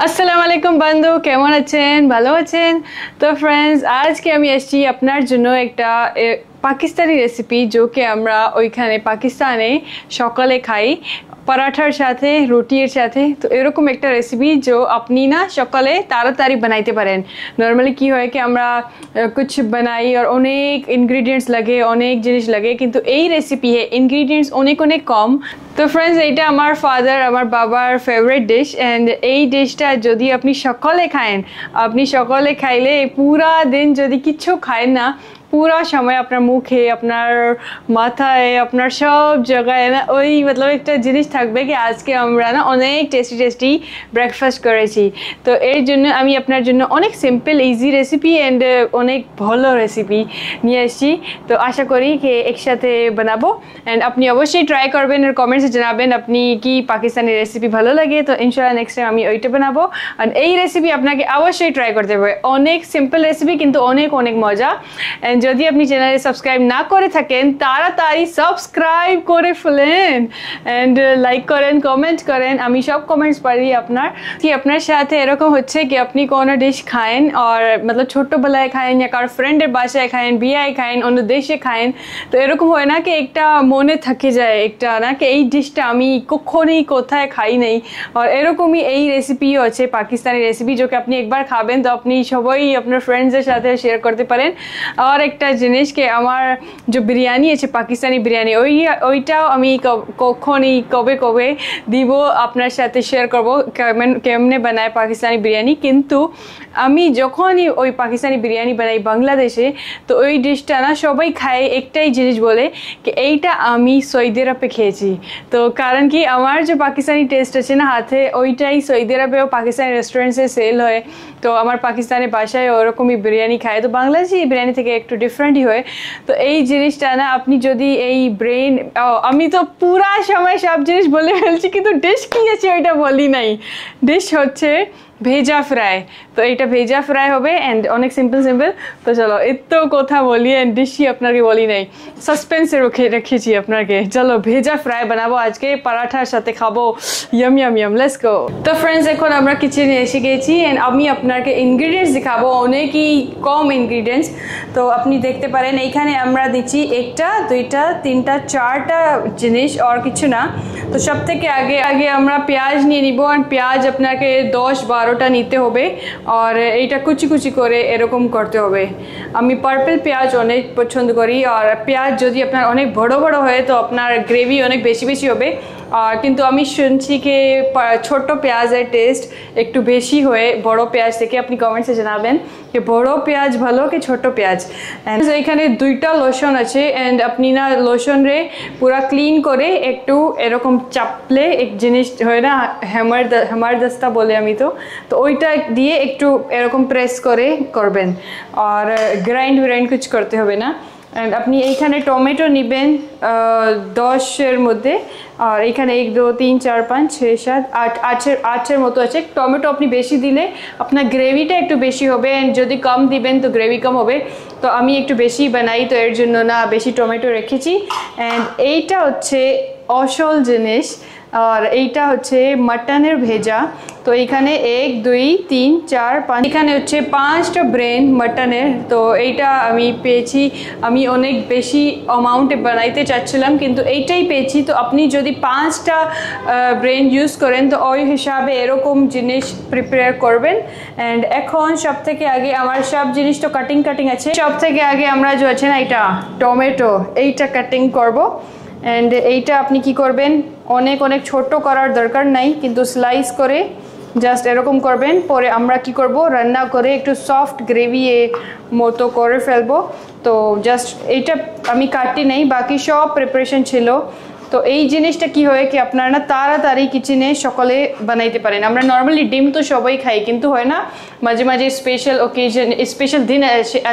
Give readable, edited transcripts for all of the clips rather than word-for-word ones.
আসসালামু আলাইকুম বন্ধু, কেমন আছেন? ভালো আছেন তো ফ্রেন্ডস? আজকে আমি এসেছি আপনার জন্য একটা পাকিস্তানি রেসিপি, যেকে আমরা ওইখানে পাকিস্তানে সকালে খাই পরাঠার সাথে, রুটির সাথে। তো এরকম একটা রেসিপি जो আপনি না সকালে তাড়াতাড়ি বানাইতে পারেন। নর্মালি কি হয় কি আমরা कुछ বানাই আর অনেক ইনগ্রেডিয়েন্টস লাগে, অনেক জিনিস লাগে, কিন্তু এই রেসিপি ইনগ্রেডিয়েন্টস অনেক অনেক কম। তো ফ্রেন্ডস, এইটা আমার ফাদার, আমার বাবার ফেভারিট ডিশ, অ্যান্ড এই ডিশটা যদি আপনি সকালে খায়েন, আপনি সকালে খাইলে পুরা দিন যদি কিচ্ছু খায়েন না, पूरा समय আপনার মুখে, আপনার মাথায়, আপনার সব জায়গায় না ওই মতলব একটা জিনিস থাকবে কি আজকে আমরা না অনেক টেস্টি টেস্টি ব্রেকফাস্ট করেছি। তো এর জন্য আমি আপনার জন্য অনেক সিম্পল ইজি রেসিপি অ্যান্ড অনেক ভালো রেসিপি নিয়ে এসেছি। তো আশা করি কি একসাথে বানাবো, অ্যান্ড আপনি অবশ্যই ট্রাই করবেন আর কমেন্টসে জানাবেন আপনি কি পাকিস্তানি রেসিপি ভালো লাগে। তো ইনশাআল্লাহ নেক্সট টাইম আমি ওইটা বানাবো, আর এই রেসিপি আপনাকে অবশ্যই ট্রাই করতে হবে। অনেক সিম্পল রেসিপি কিন্তু অনেক অনেক মজা। যদি আপনি চ্যানেলে সাবস্ক্রাইব না করে থাকেন তাড়াতাড়ি সাবস্ক্রাইব করে ফেলেন, এন্ড লাইক করেন, কমেন্ট করেন, আমি সব কমেন্টস পড়ি আপনার। কি আপনার সাথে এরকম হচ্ছে কি আপনি কোনো ডিশ খায়েন আর মতলব ছোট্টবেলায় খায়েন या কার ফ্রেন্ডের বাসায় খায়েন, বিয়ায় খায়েন, অন্য দেশে খায়েন, তো এরকম হয় না কি একটা মনে থাকে যায় একটা না কি এই ডিশটা আমি কখনোই কোথায় খাই নাই। আর এরকমই এই রেসিপিও আছে পাকিস্তানি রেসিপি, যেটা আপনি একবার খাবেন তো আপনি সবাই আপনার ফ্রেন্ডসদের সাথে শেয়ার করতে পারেন। আর একটা জিনিস কি আমার যে বিরিয়ানি আছে পাকিস্তানি বিরিয়ানি, ওইটাও আমি কখনই কবে কবে দিব আপনার সাথে শেয়ার করবো কেমনে বানায় পাকিস্তানি বিরিয়ানি। কিন্তু আমি যখনই ওই পাকিস্তানি বিরিয়ানি বানাই বাংলাদেশে, তো ওই ডিশটা না সবাই খায়, একটাই জিনিস বলে কি এইটা আমি সৌদি আরবে খেয়েছি। তো কারণ কি আমার যে পাকিস্তানি টেস্ট আছে না হাতে, ওইটাই সৌদি আরবেও পাকিস্তানি রেস্টুরেন্টসে সেল হয়। তো আমার পাকিস্তানের বাসায় ওরকমই বিরিয়ানি খায়, তো বাংলাদেশি বিরিয়ানি থেকে একটু ডিফারেন্টই হয়। তো এই জিনিসটা না আপনি যদি এই ব্রেন, আমি তো পুরা সময় সব জিনিস বলে ফেলছি, কিন্তু ডিশ কি আছে ওইটা বলি নাই। ডিশ হচ্ছে ভেজা ফ্রাই। তো এইটা ভেজা ফ্রাই হবে অ্যান্ড অনেক সিম্পল সিম্পল। তো চলো এত কথা বলি অ্যান্ড ডিশই আপনাকে বলি নাই, সাসপেন্সে রেখেছি আপনাকে। চলো ভেজা ফ্রাই বানাবো আজকে, পরাঠার সাথে খাবো, yam yam yam, let's go. তো ফ্রেন্ডস, এখন আমরা কিচেনে এসে গেছি অ্যান্ড আমি আপনাকে ইনগ্রিডিয়েন্টস দেখাবো, অনেকই কম ইনগ্রিডিয়েন্টস। তো আপনি দেখতে পারেন এইখানে আমরা দিচ্ছি একটা, দুইটা, তিনটা, চারটা জিনিস আর কিছু না। তো সব থেকে আগে আগে আমরা পেঁয়াজ নিয়ে নিব, আর পেঁয়াজ আপনাকে 10-12টা নিতে হবে, আর এইটা কুচি কুচি করে এরকম করতে হবে। আমি পার্পল পেঁয়াজ অনেক পছন্দ করি, আর পেঁয়াজ যদি আপনার অনেক বড় বড় হয় তো আপনার গ্রেভি অনেক বেশি বেশি হবে। আর কিন্তু আমি শুনছি কি ছোট পেঁয়াজের টেস্ট একটু বেশি হয়ে বড় পেঁয়াজ থেকে। আপনি কমেন্টসে জানাবেন যে বড় পেঁয়াজ ভালো কি ছোট পেঁয়াজ। অ্যান্ড এখানে 2টা লসুন আছে, অ্যান্ড আপনি না লসুন রে পুরা ক্লিন করে একটু এরকম চাপলে এক জিনিস হয় না, হ্যামার দস্তা বলে আমি, তো ওইটা দিয়ে একটু এরকম প্রেস করে করবেন, আর গ্রাইন্ড কিছু করতে হবে না। অ্যান্ড আপনি এইখানে টমেটো নেবেন 10-এর মধ্যে, আর এইখানে 1, 2, 3, 4, 5, 6, 7, 8, 8-এর মতো আছে। টমেটো আপনি বেশি দিলে আপনার গ্রেভিটা একটু বেশি হবে, অ্যান্ড যদি কম দিবেন তো গ্রেভি কম হবে। তো আমি একটু বেশি বানাই, তো এর জন্য না বেশি টমেটো রেখেছি। অ্যান্ড এইটা হচ্ছে আসল জিনিস, আর এইটা হচ্ছে মাটনের ভেজা। তো এইখানে 1, 2, 3, 4, 5, এখানে হচ্ছে 5টা ব্রেন মাটনের। তো এইটা আমি পেয়েছি, আমি অনেক বেশি অ্যামাউন্টে বানাইতে চাচ্ছিলাম কিন্তু এইটাই পেয়েছি। তো আপনি যদি 5টা ব্রেন ইউজ করেন তো ওই হিসাবে এরকম জিনিস প্রিপেয়ার করবেন। অ্যান্ড এখন সব থেকে আগে আমার সব জিনিস তো কাটিং আছে, সব থেকে আগে আমরা যে আছে না এটা টমেটো, এইটা কাটিং করব। অ্যান্ড এইটা আপনি কি করবেন, অনেক অনেক ছোট করার দরকার নাই, কিন্তু স্লাইস করে জাস্ট এরকম করবেন। পরে আমরা কি করব, রান্না করে একটু সফট গ্রেভি মতো করে ফেলবো। তো জাস্ট এইটা আমি কাটি নাই, বাকি সব প্রিপারেশন ছিল। তো এই জিনিসটা কি হয় কি আপনারা না তাড়াতাড়ি কিচেনে সকালে বানাইতে পারেন। আমরা নর্মালি ডিম তো সবাই খাই, কিন্তু হয় না মাঝে মাঝে স্পেশাল ওকেজন, স্পেশাল দিন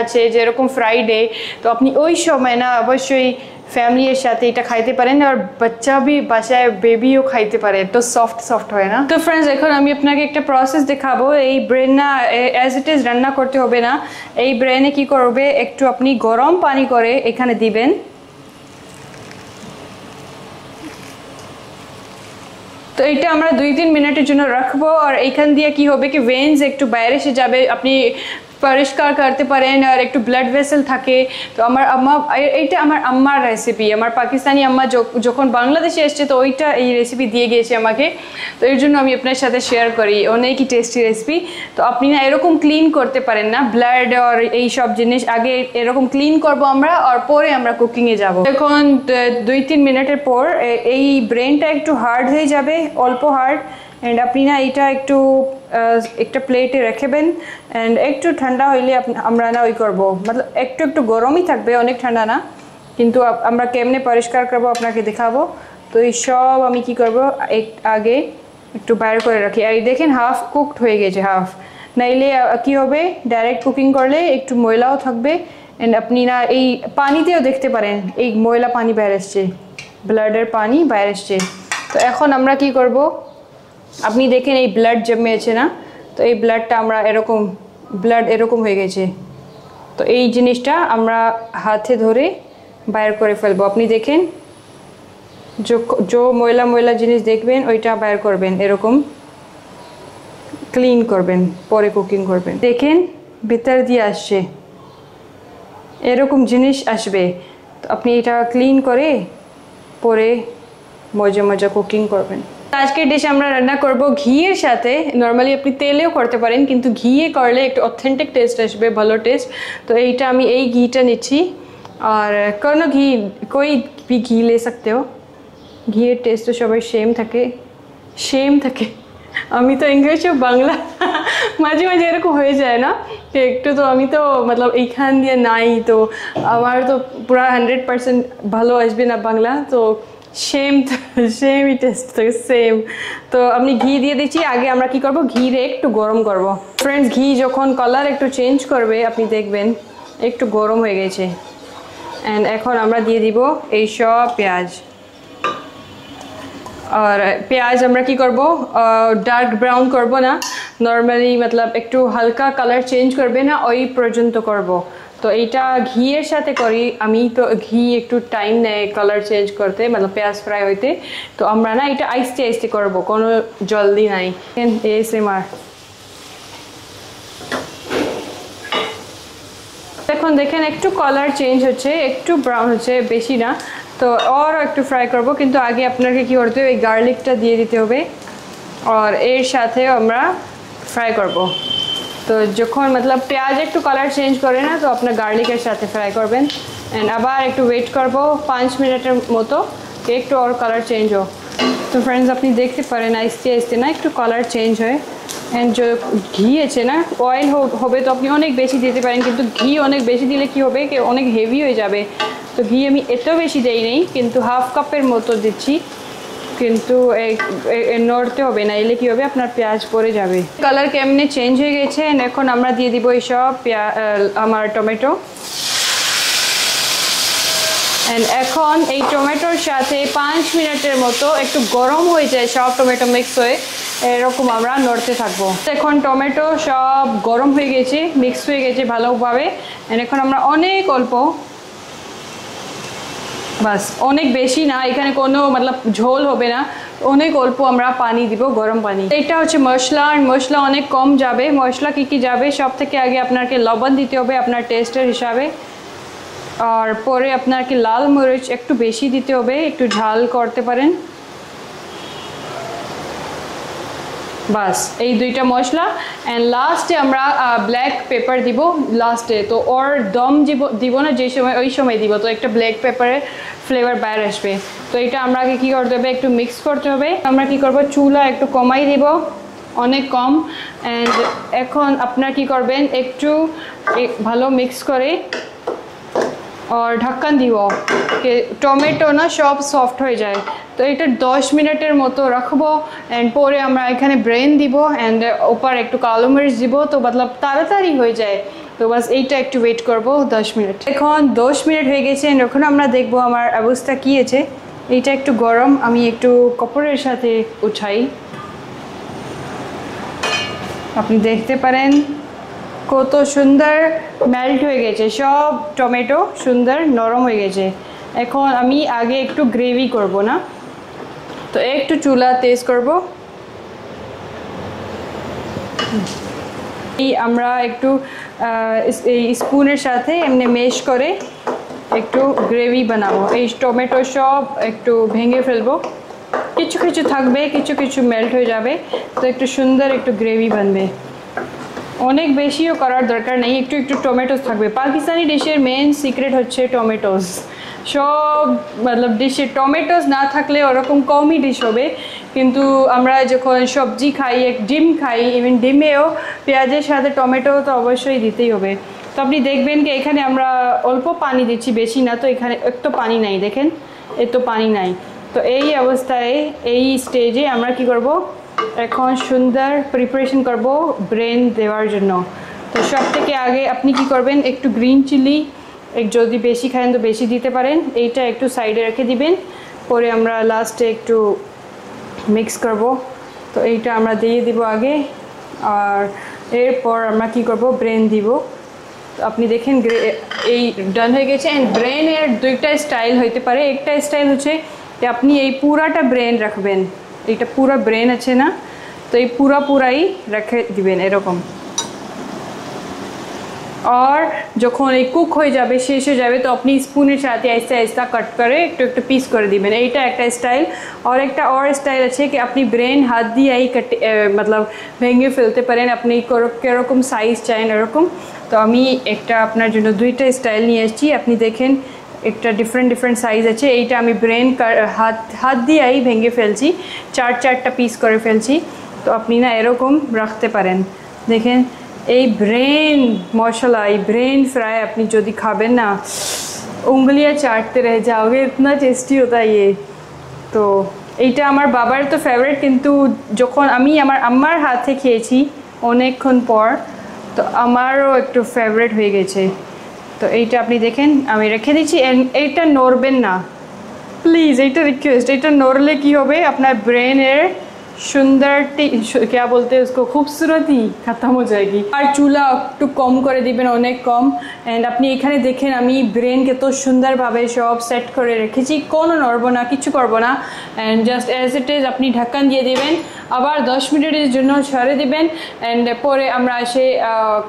আছে যেরকম ফ্রাইডে, তো আপনি ওই সময় না অবশ্যই ফ্যামিলির সাথে এটা খাইতে পারেন, আর বাচ্চা বি বাসায় বেবিও খাইতে পারে, তো সফট হয় না। তো ফ্রেন্ডস, এখন আমি আপনাকে একটা প্রসেস দেখাবো। এই ব্রেন না অ্যাজ ইট ইজ রান্না করতে হবে না, এই ব্রেনে কি করবে একটু আপনি গরম পানি করে এখানে দিবেন। তো এটা আমরা 2-3 মিনিটের জন্য রাখবো। আর এইখান দিয়ে কি হবে কি ভেন্স একটু বাইরে এসে যাবে, আপনি পরিষ্কার করতে পারেন আর একটু ব্লাড ভেসেল থাকে। তো আমার আম্মা, এইটা আমার আম্মার রেসিপি, আমার পাকিস্তানি আম্মা যখন বাংলাদেশে এসছে তো ওইটা এই রেসিপি দিয়ে গিয়েছে আমাকে, তো এর জন্য আমি আপনার সাথে শেয়ার করি। অনেকই টেস্টি রেসিপি। তো আপনি না এরকম ক্লিন করতে পারেন না ব্লাড আর এই সব জিনিস, আগে এরকম ক্লিন করব আমরা আর পরে আমরা কুকিংয়ে যাব। এখন 2-3 মিনিটের পর এই ব্রেনটা একটু হার্ড হয়ে যাবে, অল্প হার্ড। অ্যান্ড আপনি না এটা একটু একটা প্লেটে রেখেবেন। অ্যান্ড একটু ঠান্ডা হইলে আমরা না ওই করবো, মানে একটু গরমই থাকবে, অনেক ঠান্ডা না। কিন্তু আমরা কেমনে পরিষ্কার করবো আপনাকে দেখাবো। তো এই সব আমি কি করব, আগে একটু বাইর করে রাখি। আর দেখেন হাফ কুকড হয়ে গেছে, হাফ। নাইলে কি হবে, ডাইরেক্ট কুকিং করলে একটু ময়লাও থাকবে। অ্যান্ড আপনি না এই পানিতেও দেখতে পারেন এই ময়লা পানি বাইরে এসছে, ব্লাডের পানি বাইরে এসছে। তো এখন আমরা কি করব, আপনি দেখেন এই ব্লাড জমেছে না, তো এই ব্লাডটা আমরা ব্লাড এরকম হয়ে গেছে। তো এই জিনিসটা আমরা হাতে ধরে বাইর করে ফেলবো। আপনি দেখেন जो ময়লা জিনিস দেখবেন ওইটা বাইর করবেন, এরকম ক্লিন করবেন, পরে কুকিং করবেন। দেখেন ভিতর দিয়ে আসছে, এরকম জিনিস আসবে। তো আপনি এটা ক্লিন করে পরে মজা কুকিং করবেন। আজকের ডিশ আমরা রান্না করব ঘিয়ের সাথে। নর্মালি আপনি তেলেও করতে পারেন, কিন্তু ঘিয়ে করলে একটু অথেন্টিক টেস্ট আসবে, ভালো টেস্ট। তো এইটা আমি এই ঘিটা নিচ্ছি। আর কোনো ঘি, कोई भी ঘি ले सकते हो। ঘিয়ের টেস্ট তো সবাই সেম থাকে। আমি তো ইংলিশও বাংলা মাঝে এরকম হয়ে যায় না তো একটু। তো আমি তো মতলব এইখান দিয়ে নাই, তো আমার তো পুরা 100% ভালো আসবে না বাংলা। তো সেমই টেস্ট থাকে, সেম। তো আমি ঘি দিয়ে দিচ্ছি। আগে আমরা কি করব, ঘিরে একটু গরম করব। ফ্রেন্ডস, ঘি যখন কালার একটু চেঞ্জ করবে আপনি দেখবেন একটু গরম হয়ে গেছে। অ্যান্ড এখন আমরা দিয়ে দিব এই সব পেঁয়াজ। আর পেঁয়াজ আমরা কি করব, ডার্ক ব্রাউন করব না, নর্মালি মতলব একটু হালকা কালার চেঞ্জ করবে না ওই পর্যন্ত করব। তো এইটা ঘিয়ের সাথে করি আমি। তো ঘি একটু টাইম নেয় কালার চেঞ্জ করতে, মানে পেঁয়াজ ফ্রাই হইতে। তো আমরা না এটা আস্তে করব, কোনো জলদি নাই। ASMR এখন দেখেন একটু কালার চেঞ্জ হচ্ছে, একটু ব্রাউন হচ্ছে, বেশি না। তো আর একটু ফ্রাই করব, কিন্তু আগে আপনাকে কি করতে হবে, এই গার্লিকটা দিয়ে দিতে হবে আর এর সাথে আমরা ফ্রাই করব। তো যখন মতলব পেঁয়াজ একটু কালার চেঞ্জ করে না, তো আপনার গার্লিকের সাথে ফ্রাই করবেন। অ্যান্ড আবার একটু ওয়েট করব 5 মিনিটের মতো, একটু আর কালার চেঞ্জ হোক। তো ফ্রেন্ডস, আপনি দেখতে পারেন আস্তে না একটু কালার চেঞ্জ হয়। অ্যান্ড যে ঘি আছে না, অয়েল হবে তো আপনি অনেক বেশি দিতে পারেন, কিন্তু ঘি অনেক বেশি দিলে কি হবে কি অনেক হেভি হয়ে যাবে। তো ঘি আমি এত বেশি দেই নেই, কিন্তু হাফ কাপের মতো দিচ্ছি। কিন্তু নড়তে হবে না, এলে কি হবে আপনার পেঁয়াজ পড়ে যাবে। কালার কেমনে চেঞ্জ হয়ে গেছে। এখন আমরা দিয়ে দিব এই সব আমার টমেটো। অ্যান্ড এখন এই টমেটোর সাথে 5 মিনিটের মতো একটু গরম হয়ে যায়, সব টমেটো মিক্স হয়ে এরকম আমরা নড়তে থাকবো। এখন টমেটো সব গরম হয়ে গেছে, মিক্স হয়ে গেছে ভালোভাবে। অ্যান্ড এখন আমরা অনেক অল্প, বাস অনেক বেশি না, এখানে কোনো মতলব ঝোল হবে না, অনেক অল্প আমরা পানি দিব, গরম পানি। এটা হচ্ছে মশলা, আর মশলা অনেক কম যাবে। মশলা কি যাবে, সব থেকে আগে আপনাকে লবণ দিতে হবে আপনার টেস্টের হিসাবে। আর পরে আপনাকে লাল মরিচ একটু বেশি দিতে হবে, একটু ঝাল করতে পারেন। বাস এই দুইটা মশলা। অ্যান্ড লাস্টে আমরা ব্ল্যাক পেপার দিব লাস্টে। তো ওর দম দিব না যে সময়, ওই সময় দিব, তো একটা ব্ল্যাক পেপারের ফ্লেভার বাইরে আসবে। তো এটা আমরা কি করতে হবে, একটু মিক্স করতে হবে। আমরা কি করব, চুলা একটু কমাই দিব, অনেক কম। অ্যান্ড এখন আপনার কি করবেন, একটু ভালো মিক্স করে আর ঢাক্কান দিব, টমেটো না সব সফট হয়ে যায়। তো এটা 10 মিনিটের মতো রাখবো। অ্যান্ড পরে আমরা এখানে ব্রেন দিব, অ্যান্ড ওপর একটু কালো মরিচ দিব, তো মতলব তাড়াতাড়ি হয়ে যায়। তো বাস এইটা একটু ওয়েট করব 10 মিনিট। এখন 10 মিনিট হয়ে গেছে। এখন আমরা দেখবো আমার অবস্থা কী আছে। এইটা একটু গরম, আমি একটু কাপড়ের সাথে উঠাই। আপনি দেখতে পারেন কত সুন্দর মেল্ট হয়ে গেছে, সব টমেটো সুন্দর নরম হয়ে গেছে। এখন আমি আগে একটু গ্রেভি করব না, তো একটু চুলা তেজ করব। এই আমরা একটু এই স্পুনের সাথে এমনি মেশ করে একটু গ্রেভি বানাবো। এই টমেটো সব একটু ভেঙে ফেলবো, কিছু কিছু থাকবে, কিছু কিছু মেল্ট হয়ে যাবে, তো একটু সুন্দর একটু গ্রেভি বানবে। অনেক বেশিও করার দরকার নেই, একটু একটু টমেটোস থাকবে। পাকিস্তানি ডিশের মেন সিক্রেট হচ্ছে টমেটোস। সব মতলব ডিশে টমেটোস না থাকলে ওরকম কমই ডিশ হবে, কিন্তু আমরা যখন সবজি খাই, এক ডিম খাই, ইভেন ডিমেও পেঁয়াজের সাথে টমেটো তো অবশ্যই দিতেই হবে। তো আপনি দেখবেন কি এখানে আমরা অল্প পানি দিচ্ছি, বেশি না। তো এখানে একটু পানি নাই, দেখেন এত পানি নাই। তো এই অবস্থায় এই স্টেজে আমরা কি করব, এখন সুন্দর প্রিপারেশন করব ব্রেন দেওয়ার জন্য। তো সব থেকে আগে আপনি কি করবেন, একটু গ্রিন চিলি যদি বেশি খান তো বেশি দিতে পারেন, এইটা একটু সাইডে রেখে দিবেন। পরে আমরা লাস্টে একটু মিক্স করব। তো এইটা আমরা দিয়ে দিব আগে, আর এরপর আমরা কি করব, ব্রেন দিব। তো আপনি দেখেন এই ডান হয়ে গেছে। অ্যান্ড ব্রেনের দুইটা স্টাইল হইতে পারে। একটা স্টাইল হচ্ছে যে আপনি এই পুরাটা ব্রেন রাখবেন, এইটা পুরা ব্রেন আছে না, তো এই পুরাই রেখে দিবেন এরকম। আর যখন এই কুক হয়ে যাবে, শেষ হয়ে যাবে, তো আপনি স্পুনের সাথে আস্তে আস্তে কাট করে একটু একটু পিস করে দিবেন। এইটা একটা স্টাইল। আর একটা স্টাইল আছে কি আপনি ব্রেন হাত দিয়েই মতলব ভেঙে ফেলতে পারেন, আপনি কিরকম সাইজ চান এরকম। তো আমি একটা আপনার জন্য দুইটা স্টাইল নিয়ে এসেছি। আপনি দেখেন একটা ডিফারেন্ট সাইজ আছে। এইটা আমি ব্রেন হাত দিয়েই ভেঙে ফেলছি, চারটা পিস করে ফেলছি। তো আপনি না এরকম রাখতে পারেন। দেখেন এই ব্রেন মশলা, এই ব্রেन फ्राई আপনি যদি খাবেন না, উंगलियां चाटते रह जाओगे, इतना टेस्टी होता है ये। তো এইটা আমার বাবার তো ফেভারিট, কিন্তু যখন আমি আমার আম্মার হাতে খেয়েছি অনেকক্ষণ পর, তো আমারও একটু ফেভারিট হয়ে গেছে। তো এইটা আপনি দেখেন আমি রেখে দিচ্ছি। এইটা নড়বেন না প্লিজ, এইটা রিকোয়েস্ট। এইটা নড়লে কি হবে, আপনার ব্রেনের সুন্দরটি क्या बोलते हैं उसको, खूबसूरती खत्म हो जाएगी। আর চুলা একটু কম করে দিবেন, অনেক কম। অ্যান্ড আপনি এখানে দেখেন আমি ব্রেনকে তো সুন্দরভাবে সব সেট করে রেখেছি, কোনো নড়ব না, কিছু করব না। And just as it is আপনি ঢাকন দিয়ে দিবেন, আবার 10 মিনিটের জন্য ছেড়ে দিবেন। অ্যান্ড পরে আমরা এসে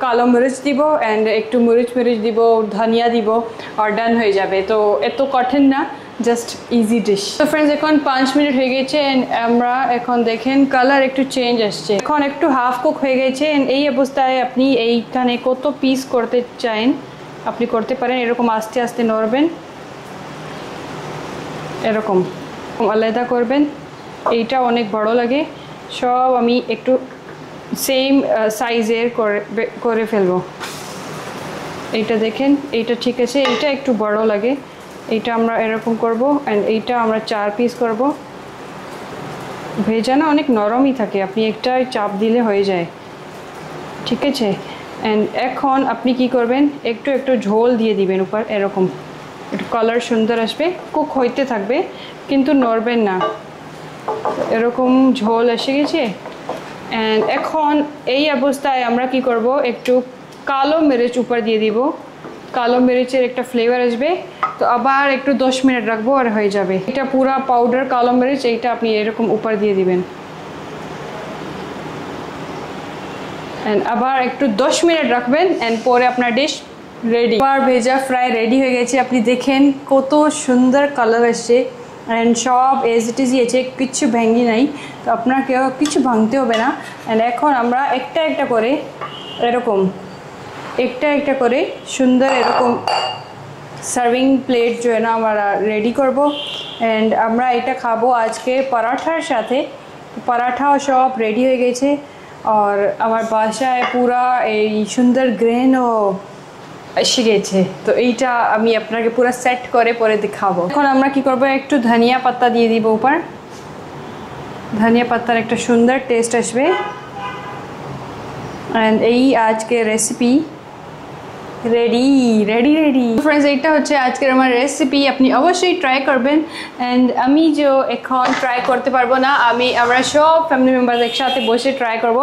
কালো মরিচ দিব, অ্যান্ড একটু মরিচ দিব, ধনিয়া দিব, আর ডান হয়ে যাবে। তো এত কঠিন না, জাস্ট ইজি ডিশ। তো ফ্রেন্ডস এখন 5 মিনিট হয়ে গেছে। আমরা এখন দেখেন কালার একটু চেঞ্জ আসছে, এখন একটু হাফ কুক হয়ে গেছে। এই অবস্থায় আপনি এইখানে কত পিস করতে চান আপনি করতে পারেন। এরকম আস্তে আস্তে নড়বেন, এরকম আলাদা করবেন। এইটা অনেক বড় লাগে, সব আমি একটু সেম সাইজের করে ফেলবো। এইটা দেখেন, এইটা ঠিক আছে, এইটা একটু বড় লাগে, এইটা আমরা এরকম করব। অ্যান্ড এইটা আমরা 4 পিস করব। ভেজা না অনেক নরমই থাকে, আপনি একটা চাপ দিলে হয়ে যায়, ঠিক আছে। অ্যান্ড এখন আপনি কি করবেন, একটু একটু ঝোল দিয়ে দিবেন উপর, এরকম একটু কালার সুন্দর আসবে। কুক হইতে থাকবে কিন্তু নড়বেন না। এরকম ঝোল এসে গেছে। অ্যান্ড এখন এই অবস্থায় আমরা কি করব, একটু কালো মরিচ উপর দিয়ে দিব, কালো মরিচের একটা ফ্লেভার আসবে। তো আবার একটু 10 মিনিট রাখবো আর হয়ে যাবে। এটা পুরা পাউডার কালো মরিচ, এইটা আপনি এরকম উপর দিয়ে দিবেন। অ্যান্ড আবার একটু 10 মিনিট রাখবেন, অ্যান্ড পরে আপনার ডিশ রেডি। আবার ভেজা ফ্রাই রেডি হয়ে গেছে। আপনি দেখেন কত সুন্দর কালার আসছে। অ্যান্ড সব এজ ইট ইজই আছে, কিছু ভেঙে নাই। তো আপনার কেউ কিছু ভাঙতে হবে না। অ্যান্ড এখন আমরা একটা একটা করে এরকম একটা করে সুন্দর এরকম সার্ভিং প্লেট जो है ना हमारा रेडी করব। অ্যান্ড আমরা এটা খাবো আজকে পরাঠার সাথে। পরাঠাও সব রেডি হয়ে গেছে, আর আমার বাসায় পুরা এই সুন্দর গ্রেনও এসে গেছে। তো এইটা আমি আপনাকে পুরো সেট করে পরে দেখাবো। এখন আমরা কি করব, একটু ধনিয়া পাতা দিয়ে দিব উপর। ধনিয়া পাতার একটা সুন্দর টেস্ট আসবে। অ্যান্ড এই আজকে রেসিপি রেডি ফ্রেন্ডস। এইটা হচ্ছে আজকের আমার রেসিপি, আপনি অবশ্যই ট্রাই করবেন। অ্যান্ড আমি যে এখন ট্রাই করতে পারবো না, আমরা সব ফ্যামিলি মেম্বার্স একসাথে বসে ট্রাই করব।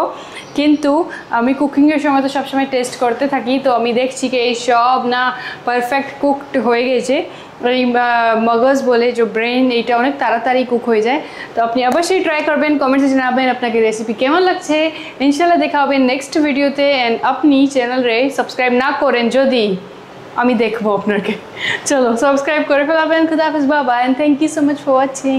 কিন্তু আমি কুকিংয়ের সময় তো সবসময় টেস্ট করতে থাকি, তো আমি দেখছি কি এই সব না পারফেক্ট কুকড হয়ে গেছে। এই মগজ বলে যে ব্রেন, এইটা অনেক তাড়াতাড়ি কুক হয়ে যায়। তো আপনি অবশ্যই ট্রাই করবেন, কমেন্টসে জানাবেন আপনাকে রেসিপি কেমন লাগছে। ইনশাল্লাহ দেখা হবে নেক্সট ভিডিওতে। অ্যান্ড আপনি চ্যানেলে সাবস্ক্রাইব না করেন যদি, আমি দেখবো আপনাকে। চলো সাবস্ক্রাইব করে ফেলাবেন। খুদা হাফেজ, বাবা, and thank you so much for watching.